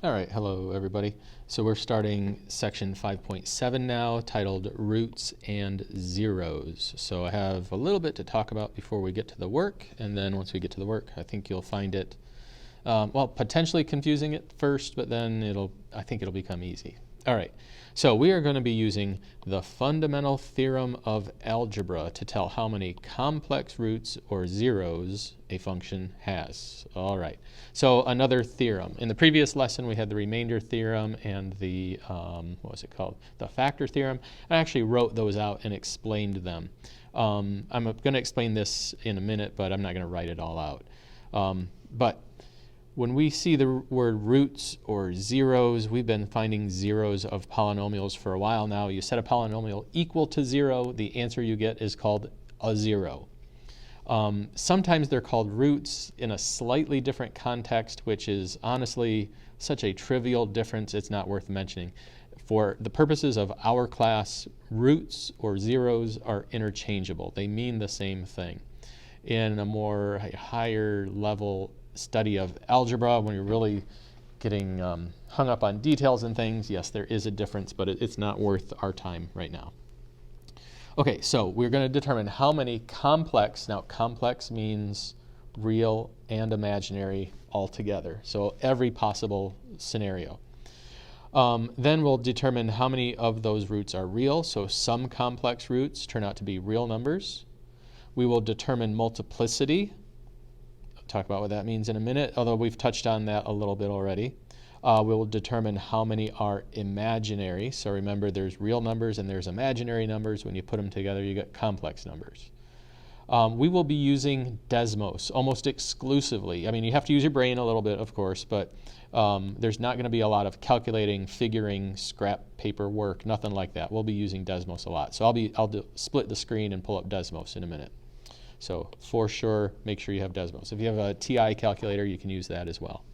All right, hello everybody. So we're starting section 5.7 now, titled Roots and Zeros. So I have a little bit to talk about before we get to the work, and then once we get to the work, I think you'll find it, potentially confusing at first, but then I think it'll become easy. All right, so we are going to be using the fundamental theorem of algebra to tell how many complex roots or zeros a function has. All right, so another theorem. In the previous lesson, we had the remainder theorem and the, what was it called? The factor theorem. I actually wrote those out and explained them. I'm going to explain this in a minute, but I'm not going to write it all out. But when we see the word roots or zeros, we've been finding zeros of polynomials for a while now. You set a polynomial equal to 0, the answer you get is called a zero. Sometimes they're called roots in a slightly different context, which is honestly such a trivial difference it's not worth mentioning. For the purposes of our class, roots or zeros are interchangeable. They mean the same thing. In a higher level study of algebra, when you're really getting hung up on details and things, yes, there is a difference, but it's not worth our time right now. Okay, so we're going to determine how many complex, now complex means real and imaginary altogether, so every possible scenario. Then we'll determine how many of those roots are real, so some complex roots turn out to be real numbers. We will determine multiplicity. I'll talk about what that means in a minute, although we've touched on that a little bit already. We will determine how many are imaginary. So remember, there's real numbers and there's imaginary numbers. When you put them together, you get complex numbers. We will be using Desmos almost exclusively. I mean, you have to use your brain a little bit, of course, but there's not going to be a lot of calculating, figuring, scrap paper work, nothing like that. We'll be using Desmos a lot. So I'll split the screen and pull up Desmos in a minute. So for sure, make sure you have Desmos. If you have a TI calculator, you can use that as well.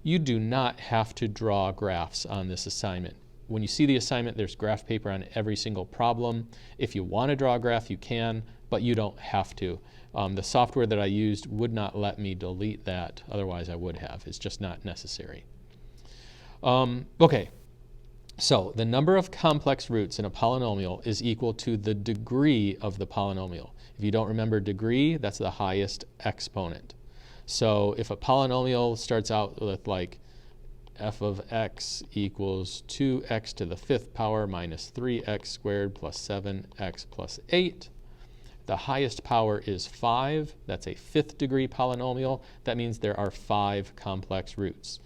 You do not have to draw graphs on this assignment. When you see the assignment, there's graph paper on every single problem. If you want to draw a graph, you can, but you don't have to. The software that I used would not let me delete that, otherwise I would have. It's just not necessary. Okay, so the number of complex roots in a polynomial is equal to the degree of the polynomial. If you don't remember degree, that's the highest exponent. So if a polynomial starts out with like f of x equals 2x to the 5th power minus 3x squared plus 7x plus 8, the highest power is 5. That's a 5th degree polynomial. That means there are 5 complex roots.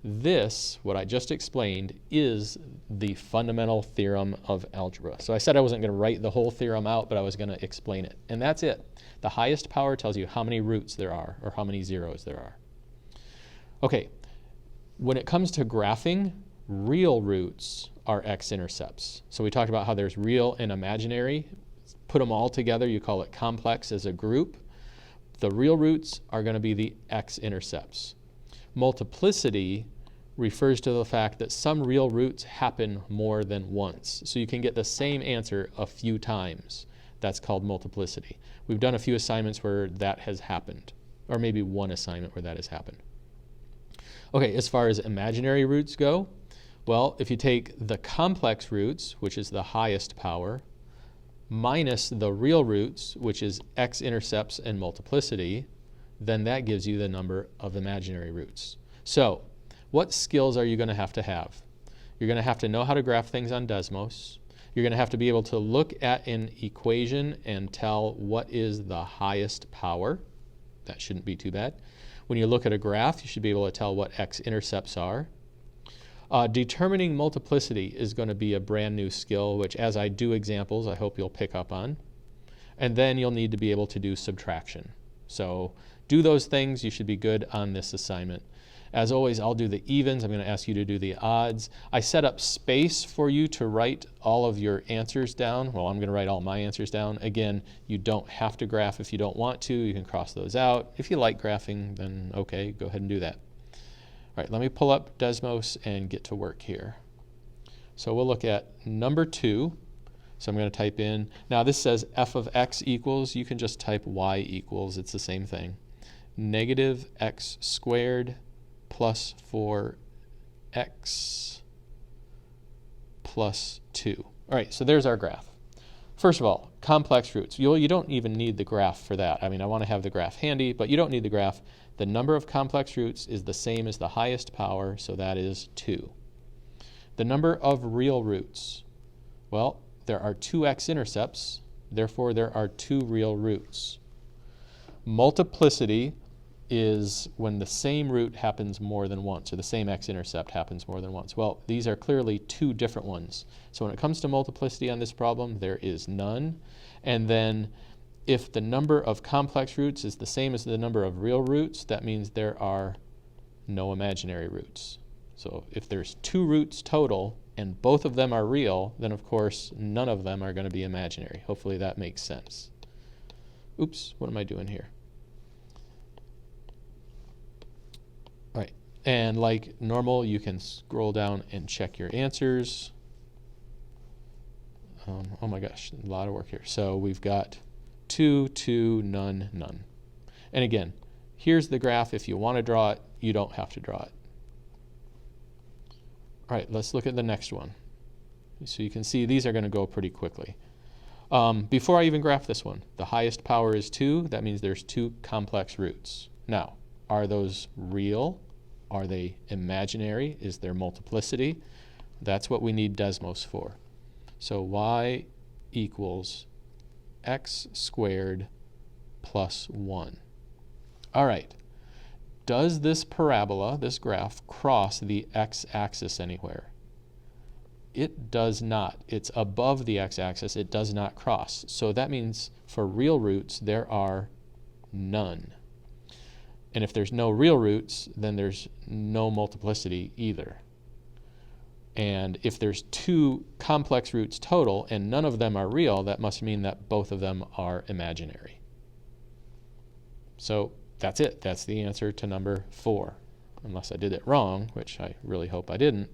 This, what I just explained, is the fundamental theorem of algebra. So I said I wasn't going to write the whole theorem out, but I was going to explain it. And that's it. The highest power tells you how many roots there are, or how many zeros there are. Okay, when it comes to graphing, real roots are x-intercepts. So we talked about how there's real and imaginary. Put them all together, you call it complex as a group. The real roots are going to be the x-intercepts. Multiplicity refers to the fact that some real roots happen more than once. So you can get the same answer a few times. That's called multiplicity. We've done a few assignments where that has happened, or maybe one assignment where that has happened. Okay, as far as imaginary roots go, well, if you take the complex roots, which is the highest power, minus the real roots, which is x-intercepts and multiplicity, then that gives you the number of imaginary roots. So what skills are you going to have to have? You're going to have to know how to graph things on Desmos. You're going to have to be able to look at an equation and tell what is the highest power. That shouldn't be too bad. When you look at a graph, you should be able to tell what x-intercepts are. Determining multiplicity is going to be a brand new skill, which as I do examples, I hope you'll pick up on. And then you'll need to be able to do subtraction. So do those things, you should be good on this assignment. As always, I'll do the evens. I'm going to ask you to do the odds. I set up space for you to write all of your answers down. Well, I'm going to write all my answers down. Again, you don't have to graph if you don't want to. You can cross those out. If you like graphing, then okay, go ahead and do that. All right, let me pull up Desmos and get to work here. So we'll look at number 2. So I'm going to type in, now this says f of x equals, you can just type y equals, it's the same thing. Negative x squared plus 4 x plus 2. All right, so there's our graph. First of all, complex roots. You don't even need the graph for that. I mean, I want to have the graph handy, but you don't need the graph. The number of complex roots is the same as the highest power, so that is 2. The number of real roots. Well, there are 2 x-intercepts, therefore there are 2 real roots. Multiplicity is when the same root happens more than once, or the same x-intercept happens more than once. Well, these are clearly 2 different ones. So when it comes to multiplicity on this problem, there is none. And then if the number of complex roots is the same as the number of real roots, that means there are no imaginary roots. So if there's 2 roots total and both of them are real, then of course none of them are going to be imaginary. Hopefully that makes sense. Oops, what am I doing here? All right, and like normal, you can scroll down and check your answers. Oh my gosh, a lot of work here. So we've got 2, 2, none, none. And again, here's the graph. If you want to draw it, you don't have to draw it. All right, let's look at the next one. So you can see these are going to go pretty quickly. Before I even graph this one, the highest power is 2. That means there's 2 complex roots. Now, are those real? Are they imaginary? Is there multiplicity? That's what we need Desmos for. So y equals x squared plus 1. All right. Does this parabola, this graph, cross the x-axis anywhere? It does not. It's above the x-axis. It does not cross. So that means for real roots, there are none. And if there's no real roots, then there's no multiplicity either. And if there's 2 complex roots total and none of them are real, that must mean that both of them are imaginary. So that's it. That's the answer to number 4, unless I did it wrong, which I really hope I didn't.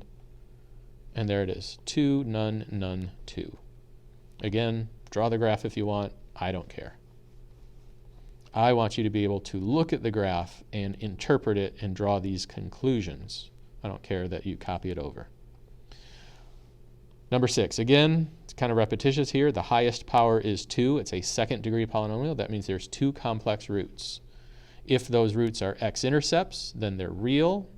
And there it is, 2, none, none, 2. Again, draw the graph if you want. I don't care. I want you to be able to look at the graph and interpret it and draw these conclusions. I don't care that you copy it over. Number 6, again, it's kind of repetitious here. The highest power is 2. It's a second-degree polynomial. That means there's 2 complex roots. If those roots are x-intercepts, then they're real.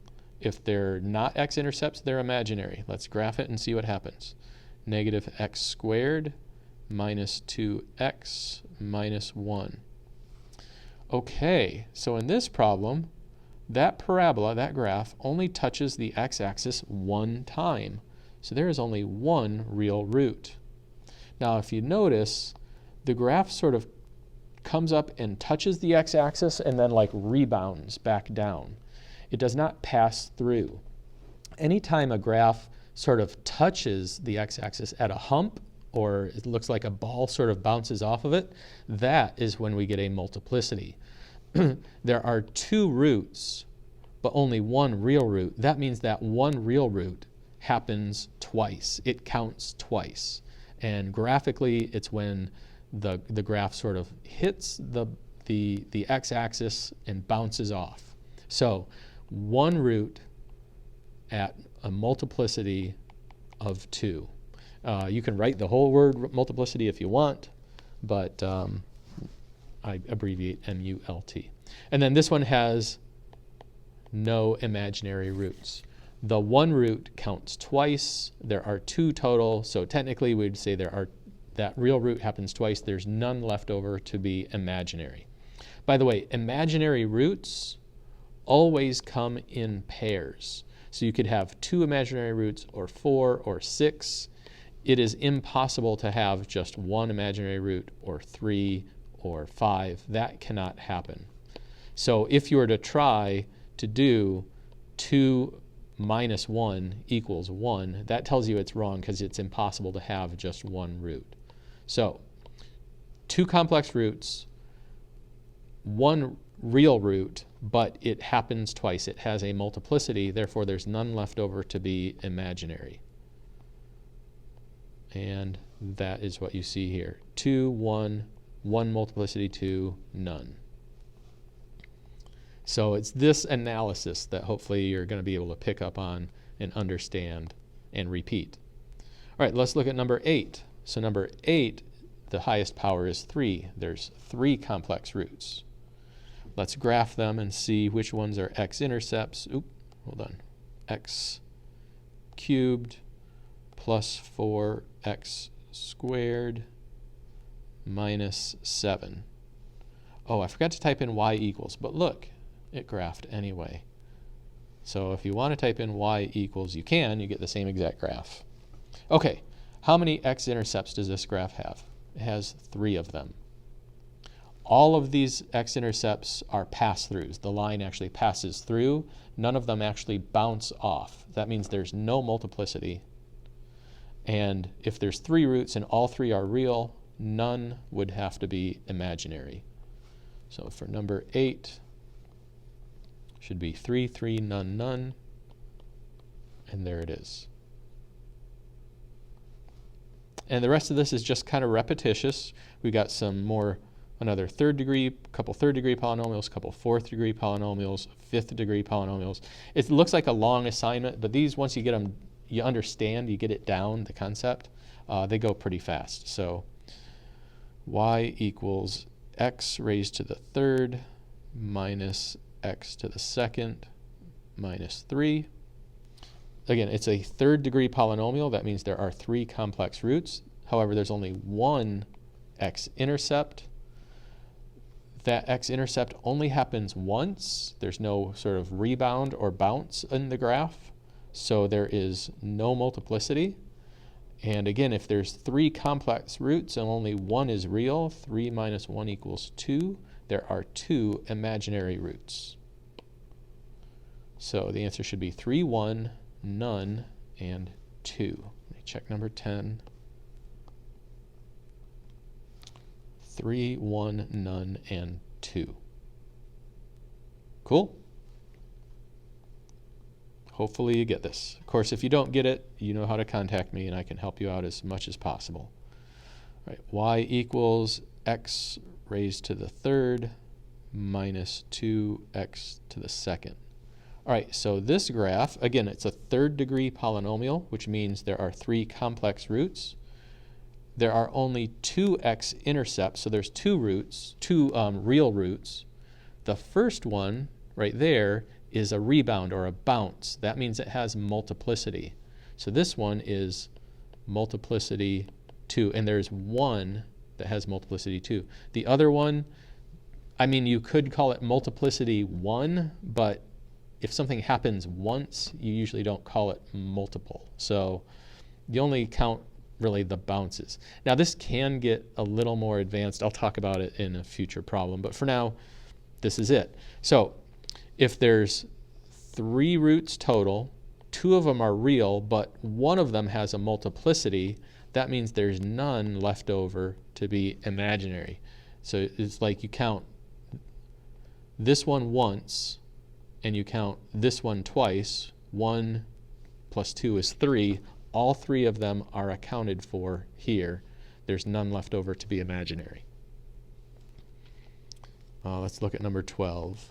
If they're not x-intercepts, they're imaginary. Let's graph it and see what happens. Negative x squared minus 2x minus 1. Okay, so in this problem, that parabola, that graph, only touches the x-axis 1 time. So there is only 1 real root. Now, if you notice, the graph sort of comes up and touches the x-axis and then like rebounds back down. It does not pass through. Anytime a graph sort of touches the x-axis at a hump, or it looks like a ball sort of bounces off of it, that is when we get a multiplicity. There are 2 roots, but only 1 real root. That means that 1 real root happens twice. It counts twice. And graphically, it's when the graph sort of hits the x-axis and bounces off. So 1 root at a multiplicity of 2. You can write the whole word multiplicity if you want, but I abbreviate M-U-L-T. And then this one has no imaginary roots. The 1 root counts twice. There are 2 total, so technically we'd say that real root happens twice. There's none left over to be imaginary. By the way, imaginary roots always come in pairs. So you could have 2 imaginary roots, or 4, or 6. It is impossible to have just 1 imaginary root, or 3, or 5. That cannot happen. So if you were to try to do 2 minus 1 equals 1, that tells you it's wrong because it's impossible to have just 1 root. So 2 complex roots, 1 real root, but it happens twice. It has a multiplicity, therefore there's none left over to be imaginary. And that is what you see here. 2, 1, 1 multiplicity, 2, none. So it's this analysis that hopefully you're going to be able to pick up on and understand and repeat. All right, let's look at number 8. So number 8, the highest power is 3. There's 3 complex roots. Let's graph them and see which ones are x-intercepts. X cubed plus 4x squared minus 7. Oh, I forgot to type in y equals, but look, it graphed anyway. So if you want to type in y equals, you can, you get the same exact graph. Okay, how many x-intercepts does this graph have? It has 3 of them. All of these x-intercepts are pass-throughs. The line actually passes through. None of them actually bounce off. That means there's no multiplicity. And if there's 3 roots and all 3 are real, none would have to be imaginary. So for number 8, should be 3, 3, none, none. And there it is. And the rest of this is just kind of repetitious. We got some more, another third degree, couple third degree polynomials, couple fourth degree polynomials, fifth degree polynomials. It looks like a long assignment, but these, once you get them, you understand, you get it down, the concept, they go pretty fast. So y equals x raised to the third minus x to the second minus 3. Again, it's a third degree polynomial. That means there are 3 complex roots. However, there's only one x-intercept. That x-intercept only happens once. There's no sort of rebound or bounce in the graph. So there is no multiplicity. And again, if there's 3 complex roots and only one is real, 3 minus 1 equals 2, there are 2 imaginary roots. So the answer should be 3, 1, none, and 2. Let me check number 10. 3, 1, none, and 2. Cool? Hopefully you get this. Of course, if you don't get it, you know how to contact me and I can help you out as much as possible. All right, y equals x raised to the third minus 2x to the second. All right, so this graph, again, it's a third degree polynomial, which means there are 3 complex roots. There are only 2 x-intercepts, so there's 2 roots, 2 real roots. The first one right there is a rebound or a bounce. That means it has multiplicity. So this one is multiplicity 2, and there's one that has multiplicity 2. The other one, I mean, you could call it multiplicity 1, but if something happens once, you usually don't call it multiple. So you only count really the bounces. Now this can get a little more advanced. I'll talk about it in a future problem, but for now, this is it. So if there's 3 roots total, 2 of them are real, but one of them has a multiplicity, that means there's none left over to be imaginary. So it's like you count this one once, and you count this one twice. 1 plus 2 is 3. All 3 of them are accounted for here. There's none left over to be imaginary. Let's look at number 12.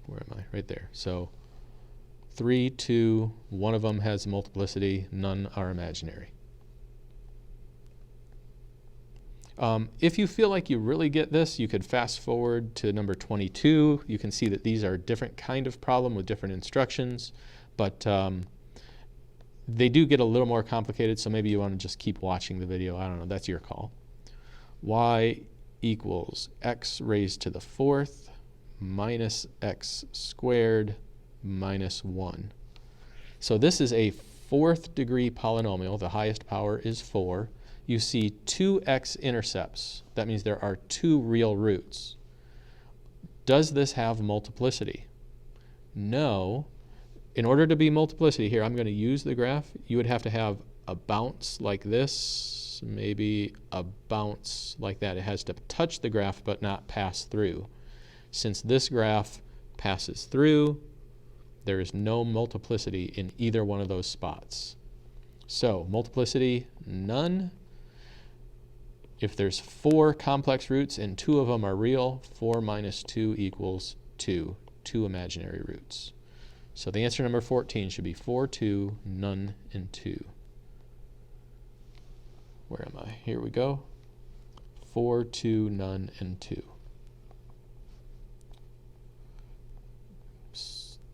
Where am I? Right there. So 3, 2, one of them has multiplicity, none are imaginary. If you feel like you really get this, you could fast forward to number 22. You can see that these are a different kind of problem with different instructions, but they do get a little more complicated, so maybe you want to just keep watching the video. I don't know, that's your call. Y equals x raised to the fourth minus x squared minus 1. So this is a 4th degree polynomial. The highest power is 4. You see 2 x-intercepts. That means there are 2 real roots. Does this have multiplicity? No. In order to be multiplicity here, I'm going to use the graph. You would have to have a bounce like this, maybe a bounce like that. It has to touch the graph but not pass through. Since this graph passes through, there is no multiplicity in either one of those spots. So multiplicity, none. If there's 4 complex roots and 2 of them are real, 4 minus 2 equals 2, 2 imaginary roots. So the answer number 14 should be 4, 2, none, and 2. Where am I? Here we go. 4, 2, none, and 2.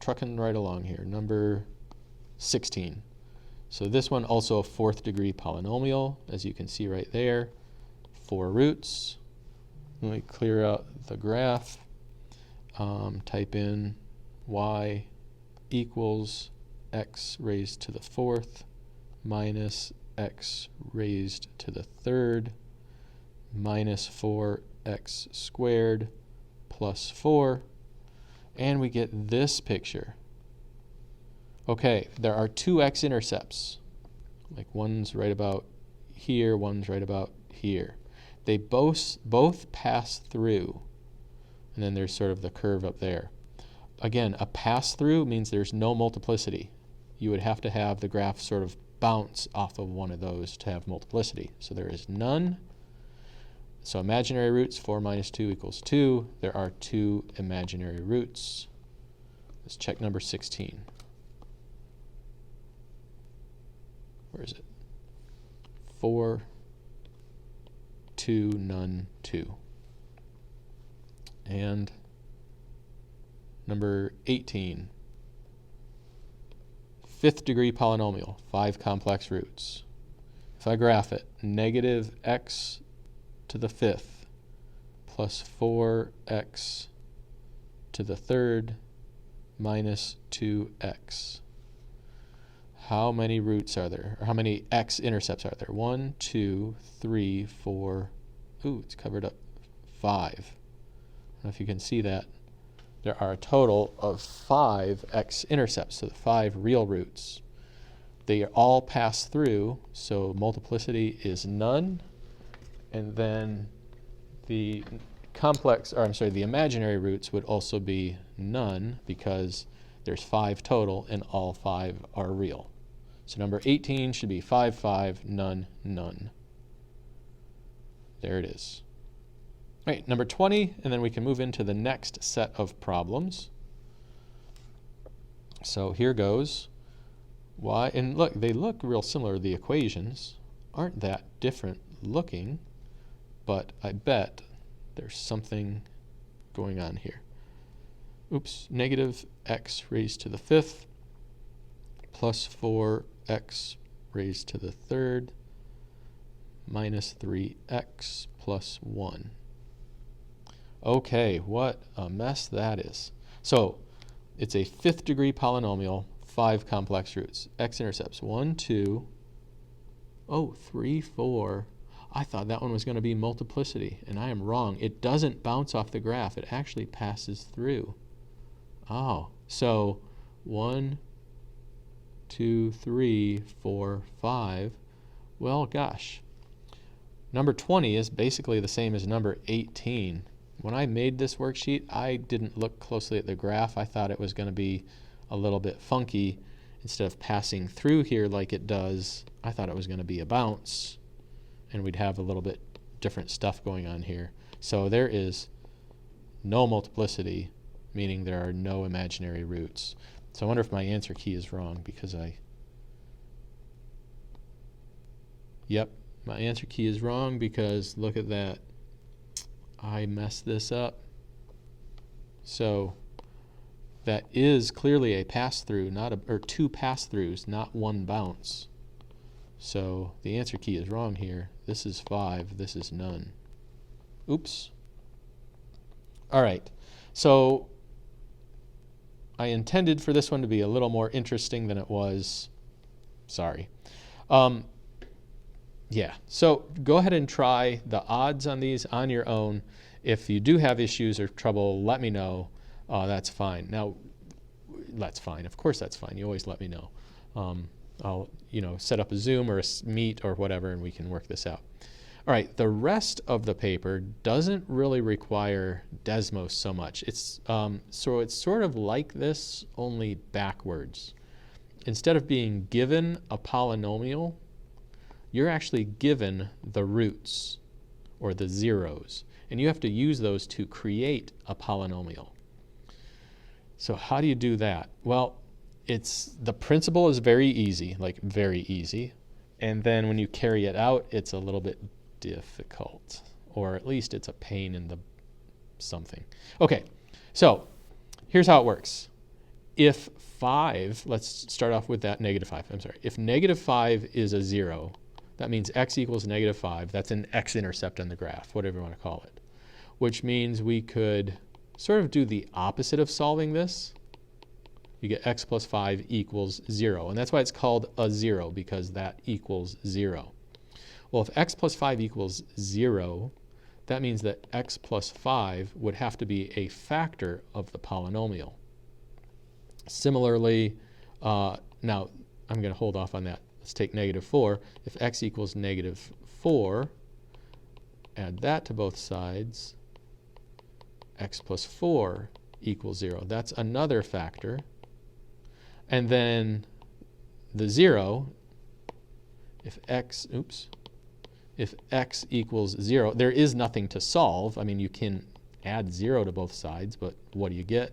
Trucking right along here. Number 16. So this one also a fourth degree polynomial, as you can see right there. 4 roots. Let me clear out the graph. Type in y equals x raised to the 4th minus x raised to the 3rd minus 4x squared plus 4. And we get this picture. Okay, there are 2 x-intercepts. Like one's right about here, one's right about here. They both pass through. And then there's sort of the curve up there. Again, a pass-through means there's no multiplicity. You would have to have the graph sort of bounce off of one of those to have multiplicity. So there is none. So imaginary roots, 4 minus 2 equals 2. There are 2 imaginary roots. Let's check number 16. Where is it? 4, 2, none, 2. And number 18. Fifth degree polynomial, 5 complex roots. If I graph it, negative x to the 5th plus 4x to the 3rd minus 2x. How many roots are there? Or how many x-intercepts are there? 1, 2, 3, 4. Ooh, it's covered up. 5. I don't know if you can see that. There are a total of 5 x-intercepts, so the 5 real roots. They all pass through, so multiplicity is none. And then the the imaginary roots would also be none because there's 5 total and all 5 are real. So number 18 should be 5, 5, none, none. There it is. All right, number 20, and then we can move into the next set of problems. So here goes. Y, and look, they look real similar. The equations aren't that different looking, but I bet there's something going on here. Oops, negative x raised to the 5th plus 4x raised to the 3rd minus 3x plus 1. Okay, what a mess that is. So it's a 5th degree polynomial, 5 complex roots. X-intercepts 1, 2, 3, 4. I thought that one was going to be multiplicity, and I am wrong. It doesn't bounce off the graph. It actually passes through. Oh, so 1, 2, 3, 4, 5. Well, gosh. Number 20 is basically the same as number 18. When I made this worksheet, I didn't look closely at the graph. I thought it was going to be a little bit funky. Instead of passing through here like it does, I thought it was going to be a bounce, and we'd have a little bit different stuff going on here. So there is no multiplicity, meaning there are no imaginary roots. So I wonder if my answer key is wrong because Yep, my answer key is wrong because look at that. I messed this up. So that is clearly a pass-through, or 2 pass-throughs, not 1 bounce. So the answer key is wrong here. This is 5, this is none. Oops. All right, so I intended for this one to be a little more interesting than it was. Sorry. Yeah, so go ahead and try the odds on these on your own. If you do have issues or trouble, let me know. That's fine. Now, that's fine. Of course that's fine. You always let me know. I'll set up a Zoom or a Meet or whatever, and we can work this out. All right, the rest of the paper doesn't really require Desmos so much. So it's sort of like this, only backwards. Instead of being given a polynomial, you're actually given the roots, or the zeros, and you have to use those to create a polynomial. So how do you do that? Well, the principle is very easy, like very easy. And then when you carry it out, it's a little bit difficult, or at least it's a pain in the something. Okay, so here's how it works. If 5, let's start off with that -5, I'm sorry. If -5 is a 0, that means x equals -5. That's an x-intercept on the graph, whatever you want to call it, which means we could sort of do the opposite of solving this. You get x plus 5 equals 0, and that's why it's called a 0, because that equals 0. Well, if x plus 5 equals 0, that means that x plus 5 would have to be a factor of the polynomial. Similarly, now I'm going to hold off on that. Let's take -4. If x equals -4, add that to both sides, x plus 4 equals 0. That's another factor. And then the 0, if x equals 0, there is nothing to solve. I mean, you can add 0 to both sides, but what do you get?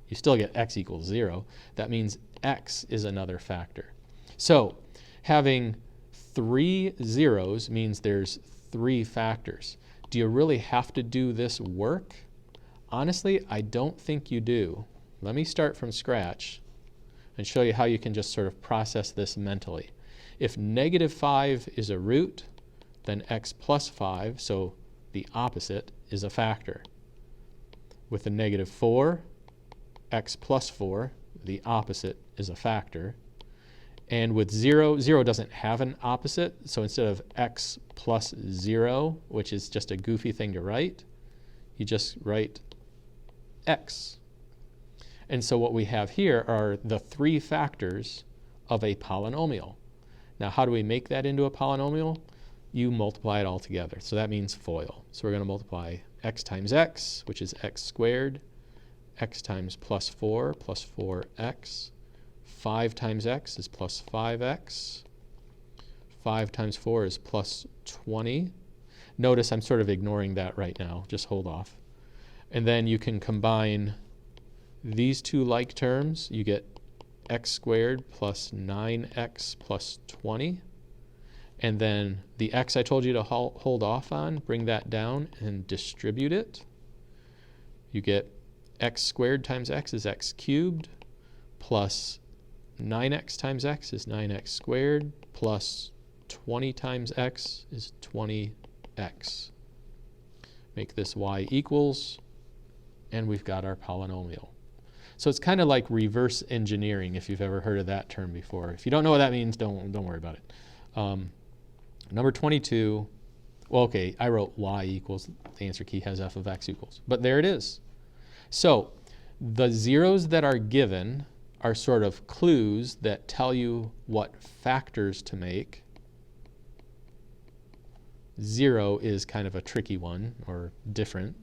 You still get x equals 0. That means x is another factor. So having 3 zeros means there's 3 factors. Do you really have to do this work? Honestly, I don't think you do. Let me start from scratch and show you how you can just sort of process this mentally. If -5 is a root, then x plus 5, so the opposite, is a factor. With the -4, x plus 4, the opposite, is a factor. And with 0, 0 doesn't have an opposite, so instead of x plus 0, which is just a goofy thing to write, you just write x. And so what we have here are the 3 factors of a polynomial. Now, how do we make that into a polynomial? You multiply it all together. So that means FOIL. So we're going to multiply x times x, which is x squared, x times plus 4x, 5 times x is plus 5x, 5 times 4 is plus 20. Notice I'm sort of ignoring that right now. Just hold off. And then you can combine these two like terms. You get x squared plus 9x plus 20. And then the x I told you to hold off on, bring that down and distribute it. You get x squared times x is x cubed, plus 9x times x is 9x squared, plus 20 times x is 20x. Make this y equals, and we've got our polynomial. So it's kind of like reverse engineering, if you've ever heard of that term before. If you don't know what that means, don't worry about it. Number 22, well, okay, I wrote y equals, the answer key has f of x equals, but there it is. So the zeros that are given are sort of clues that tell you what factors to make. 0 is kind of a tricky one, or different.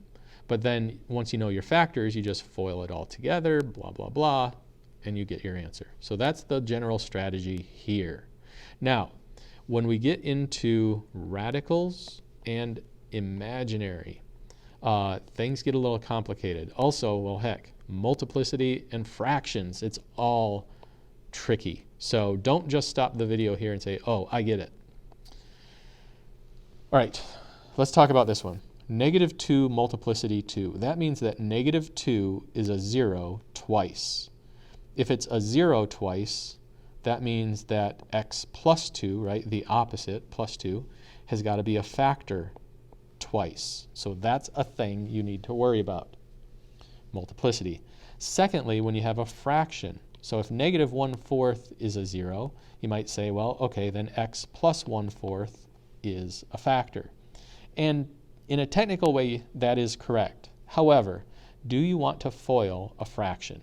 But then once you know your factors, you just FOIL it all together, blah, blah, blah, and you get your answer. So that's the general strategy here. Now, when we get into radicals and imaginary, things get a little complicated. Also, well, heck, multiplicity and fractions, it's all tricky. So don't just stop the video here and say, oh, I get it. All right, let's talk about this one. -2 multiplicity 2. That means that -2 is a 0 twice. If it's a 0 twice, that means that x plus 2, right, the opposite, plus 2, has got to be a factor twice. So that's a thing you need to worry about, multiplicity. Secondly, when you have a fraction, so if -1/4 is a 0, you might say, well, okay, then x plus 1/4 is a factor. And in a technical way, that is correct. However, do you want to FOIL a fraction?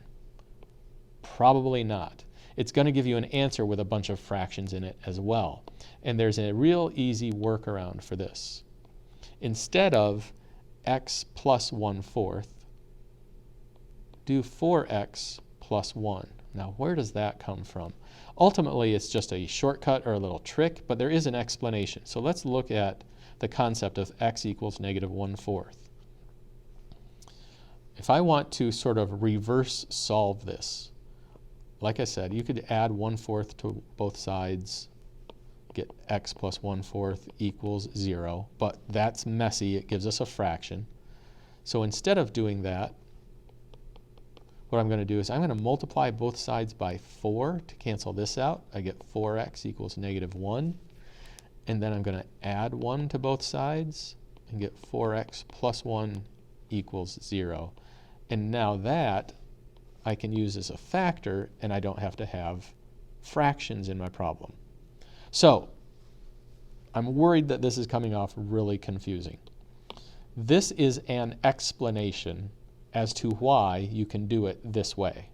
Probably not. It's going to give you an answer with a bunch of fractions in it as well. And there's a real easy workaround for this. Instead of x plus 1/4, do 4x plus 1. Now, where does that come from? Ultimately, it's just a shortcut or a little trick, but there is an explanation. So let's look at the concept of x equals -1/4. If I want to sort of reverse solve this, like I said, you could add 1/4 to both sides, get x plus 1/4 equals 0, but that's messy. It gives us a fraction. So instead of doing that, what I'm going to do is I'm going to multiply both sides by 4 to cancel this out. I get 4x equals -1. And then I'm going to add 1 to both sides and get 4x plus 1 equals 0. And now that I can use as a factor, and I don't have to have fractions in my problem. So I'm worried that this is coming off really confusing. This is an explanation as to why you can do it this way.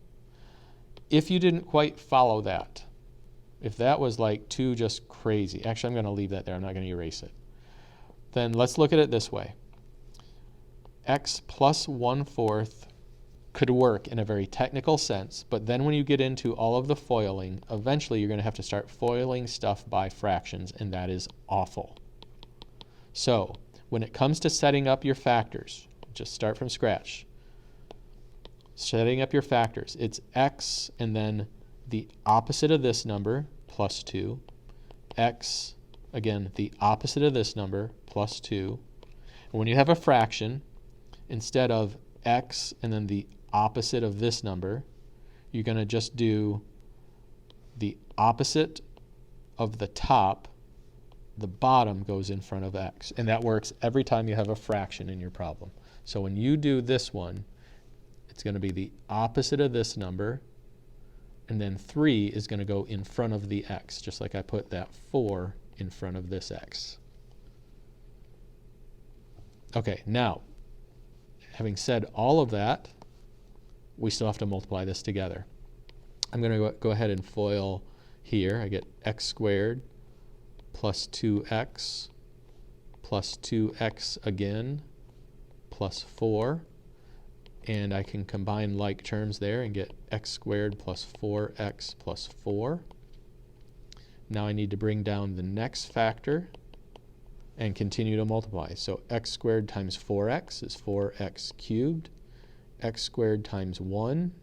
If you didn't quite follow that, if that was like too just crazy, actually I'm going to leave that there, I'm not going to erase it. Then let's look at it this way. X plus 1/4 could work in a very technical sense, but then when you get into all of the foiling, eventually you're going to have to start foiling stuff by fractions, and that is awful. So when it comes to setting up your factors, just start from scratch. Setting up your factors, it's x and then the opposite of this number plus 2, x, again, the opposite of this number plus 2. And when you have a fraction, instead of x and then the opposite of this number, you're going to just do the opposite of the top, the bottom goes in front of x. And that works every time you have a fraction in your problem. So when you do this one, it's going to be the opposite of this number, and then 3 is going to go in front of the x, just like I put that 4 in front of this x. Okay, now, having said all of that, we still have to multiply this together. I'm going to go ahead and FOIL here. I get x squared plus 2x plus 2x again plus 4. And I can combine like terms there and get x squared plus 4x plus 4. Now I need to bring down the next factor and continue to multiply. So x squared times 4x is 4x cubed. X squared times 1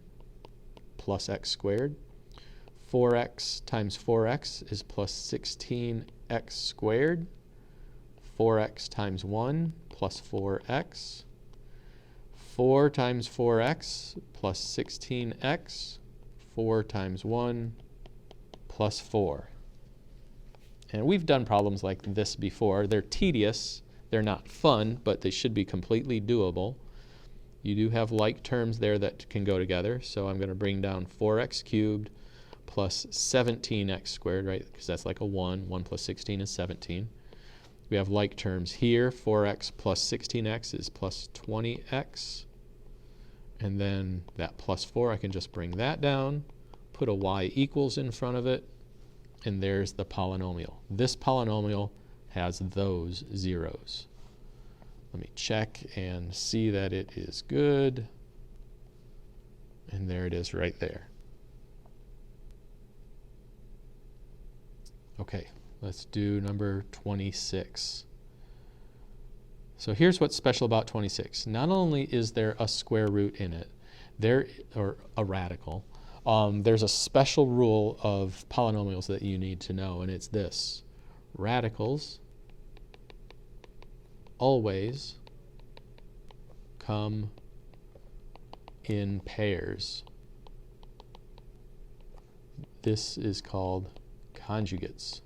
plus x squared. 4x times 4x is plus 16x squared. 4x times 1 plus 4x. 4 times 4x plus 16x. 4 times 1 plus 4. And we've done problems like this before. They're tedious, they're not fun, but they should be completely doable. You do have like terms there that can go together, so I'm going to bring down 4x cubed plus 17x squared, right, because that's like a 1. 1 plus 16 is 17. We have like terms here. 4x plus 16x is plus 20x. And then that plus 4, I can just bring that down, put a y equals in front of it, and there's the polynomial. This polynomial has those zeros. Let me check and see that it is good. And there it is right there. Okay, let's do number 26. So here's what's special about 26. Not only is there a square root in it, or a radical, there's a special rule of polynomials that you need to know, and it's this. Radicals always come in pairs. This is called conjugates.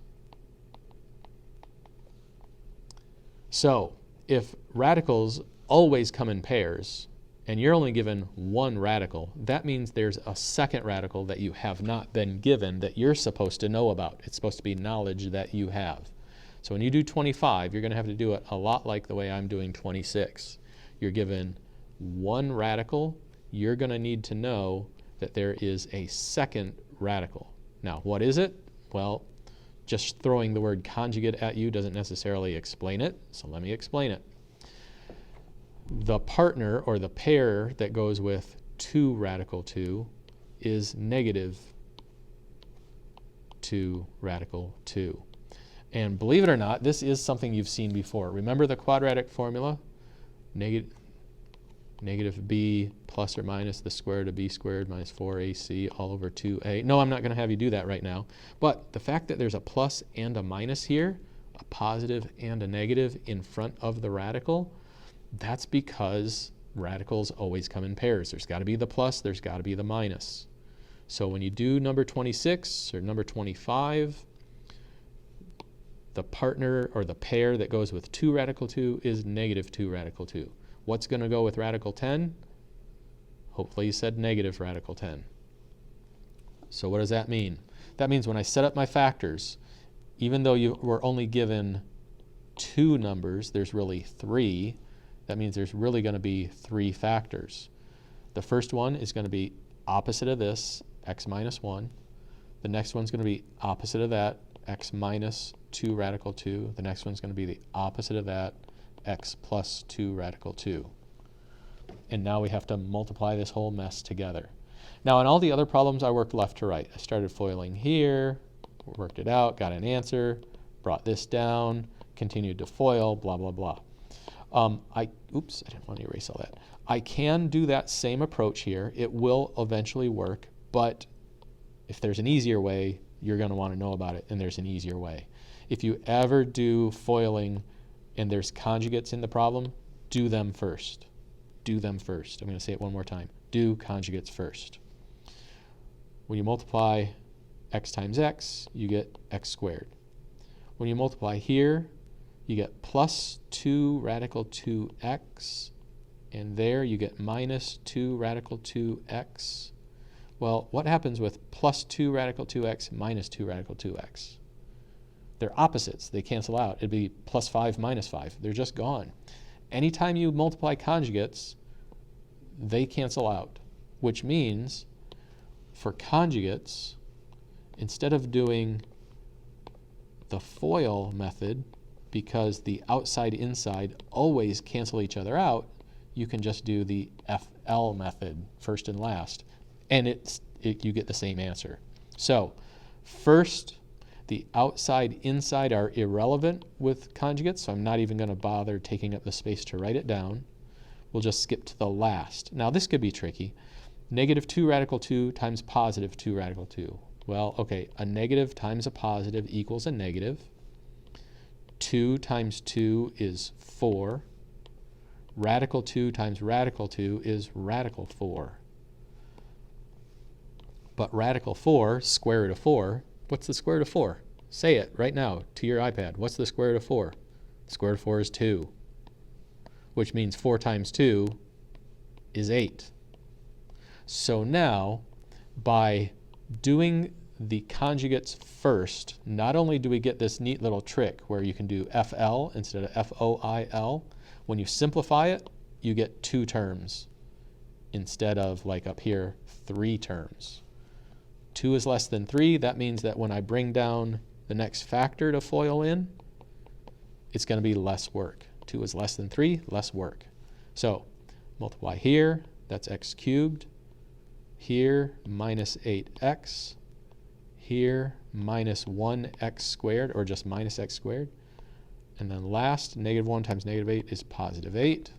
So if radicals always come in pairs, and you're only given one radical, that means there's a second radical that you have not been given that you're supposed to know about. It's supposed to be knowledge that you have. So when you do 25, you're going to have to do it a lot like the way I'm doing 26. You're given one radical. You're going to need to know that there is a second radical. Now, what is it? Well, just throwing the word conjugate at you doesn't necessarily explain it, so let me explain it. The partner, or the pair that goes with 2 radical 2 is negative 2 radical 2. And believe it or not, this is something you've seen before. Remember the quadratic formula? negative b plus or minus the square root of b squared minus 4ac all over 2a. No, I'm not going to have you do that right now. But the fact that there's a plus and a minus here, a positive and a negative in front of the radical, that's because radicals always come in pairs. There's got to be the plus, there's got to be the minus. So when you do number 26 or number 25, the partner or the pair that goes with 2 radical 2 is negative 2 radical 2. What's going to go with radical 10? Hopefully you said negative radical 10. So what does that mean? That means when I set up my factors, even though you were only given 2 numbers, there's really 3. That means there's really going to be 3 factors. The first one is going to be opposite of this, x minus 1. The next one's going to be opposite of that, x minus 2 radical 2. The next one's going to be the opposite of that, x plus 2 radical 2. And now we have to multiply this whole mess together. Now in all the other problems I worked left to right. I started foiling here, worked it out, got an answer, brought this down, continued to foil, blah, blah, blah. Oops, I didn't want to erase all that. I can do that same approach here. It will eventually work, but if there's an easier way, you're going to want to know about it, and there's an easier way. If you ever do foiling and there's conjugates in the problem, do them first. Do them first. I'm going to say it one more time. Do conjugates first. When you multiply x times x, you get x squared. When you multiply here, you get plus 2 radical 2x, and there you get minus 2 radical 2x. Well, what happens with plus 2 radical 2x minus 2 radical 2x? They're opposites. They cancel out. It'd be plus 5 minus 5. They're just gone. Anytime you multiply conjugates, they cancel out, which means for conjugates, instead of doing the FOIL method, because the outside inside always cancel each other out, you can just do the FL method, first and last, and you get the same answer. So first, the outside inside are irrelevant with conjugates, so I'm not even going to bother taking up the space to write it down. We'll just skip to the last. Now this could be tricky. Negative 2 radical 2 times positive 2 radical 2. Well, okay, a negative times a positive equals a negative. 2 times 2 is 4. Radical 2 times radical 2 is radical 4. But radical 4, square root of 4, what's the square root of 4? Say it right now to your iPad. What's the square root of 4? The square root of 4 is 2, which means 4 times 2 is 8. So now, by doing the conjugates first, not only do we get this neat little trick where you can do FL instead of FOIL, when you simplify it, you get 2 terms instead of, like up here, 3 terms. 2 is less than 3. That means that when I bring down the next factor to FOIL in, it's going to be less work. 2 is less than 3, less work. So multiply here, that's x cubed. Here, minus 8x. Here, minus 1x squared, or just minus x squared. And then last, negative 1 times negative 8 is positive 8.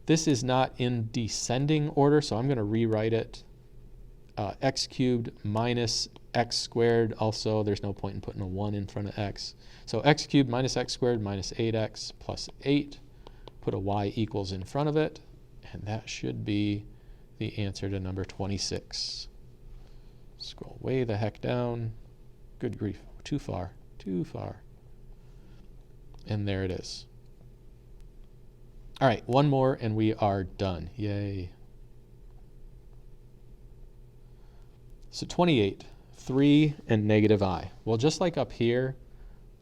This is not in descending order, so I'm going to rewrite it. X cubed minus x squared. Also, there's no point in putting a 1 in front of x. So x cubed minus x squared minus 8x plus 8. Put a y equals in front of it, and that should be the answer to number 26. Scroll way the heck down. Good grief, too far, too far. And there it is. All right, one more and we are done. Yay. So 28, 3 and negative I. Well, just like up here,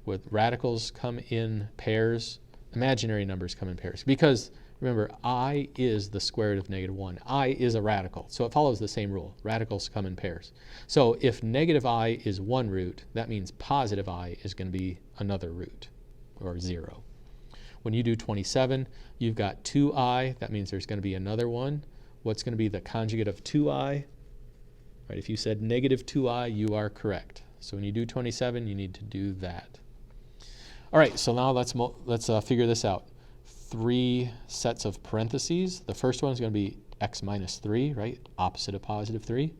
with radicals come in pairs, imaginary numbers come in pairs. Because remember, I is the square root of negative 1. I is a radical, so it follows the same rule. Radicals come in pairs. So if negative I is one root, that means positive I is going to be another root, or 0. When you do 27, you've got 2i. That means there's going to be another one. What's going to be the conjugate of 2i? Right, if you said negative 2i, you are correct. So when you do 27, you need to do that. All right, so now let's figure this out. three sets of parentheses. The first one is going to be x minus 3, right? Opposite of positive 3.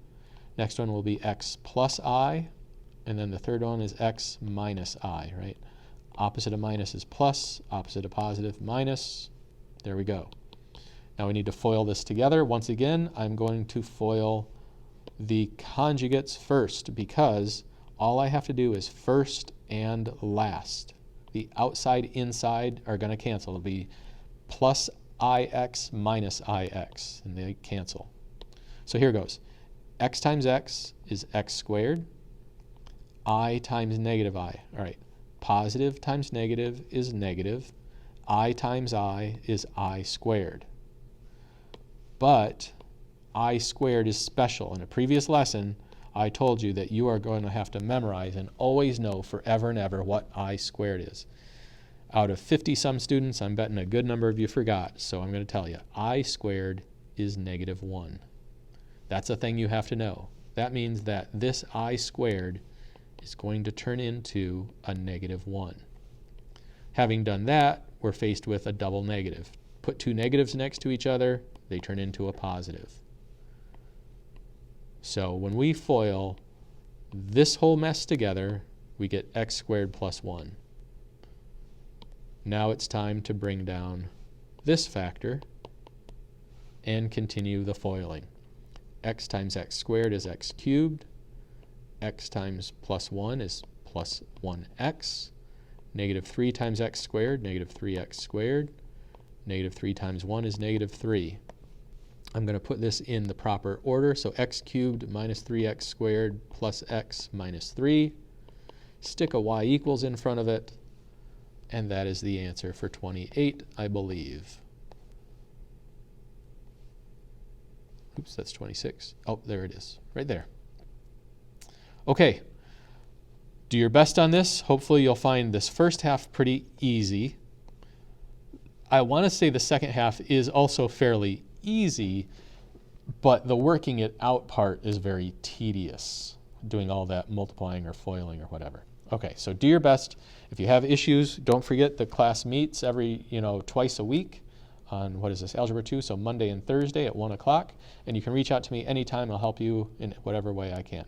Next one will be x plus I. And then the third one is x minus I, right? Opposite of minus is plus, opposite of positive, minus. There we go. Now we need to FOIL this together. Once again, I'm going to FOIL the conjugates first because all I have to do is first and last. The outside, inside are going to cancel. It'll be plus ix minus ix, and they cancel. So here goes. X times x is x squared. I times negative I. All right. Positive times negative is negative. I times I is I squared. But I squared is special. In a previous lesson, I told you that you are going to have to memorize and always know forever and ever what I squared is. Out of 50-some students, I'm betting a good number of you forgot, so I'm going to tell you. I squared is negative 1. That's a thing you have to know. That means that this I squared is going to turn into a negative 1. Having done that, we're faced with a double negative. Put two negatives next to each other, they turn into a positive. So when we FOIL this whole mess together, we get x squared plus 1. Now it's time to bring down this factor and continue the FOILing. X times x squared is x cubed. X times plus 1 is plus 1x. Negative 3 times x squared, negative 3x squared. Negative 3 times 1 is negative 3. I'm going to put this in the proper order. So x cubed minus 3x squared plus x minus 3. Stick a y equals in front of it. And that is the answer for 28, I believe. Oops, that's 26. Oh, there it is, right there. Okay, do your best on this. Hopefully you'll find this first half pretty easy. I want to say the second half is also fairly easy, but the working it out part is very tedious, doing all that multiplying or FOILing or whatever. Okay, so do your best. If you have issues, don't forget the class meets every, twice a week on, what is this, Algebra 2, so Monday and Thursday at 1 o'clock. And you can reach out to me anytime. I'll help you in whatever way I can.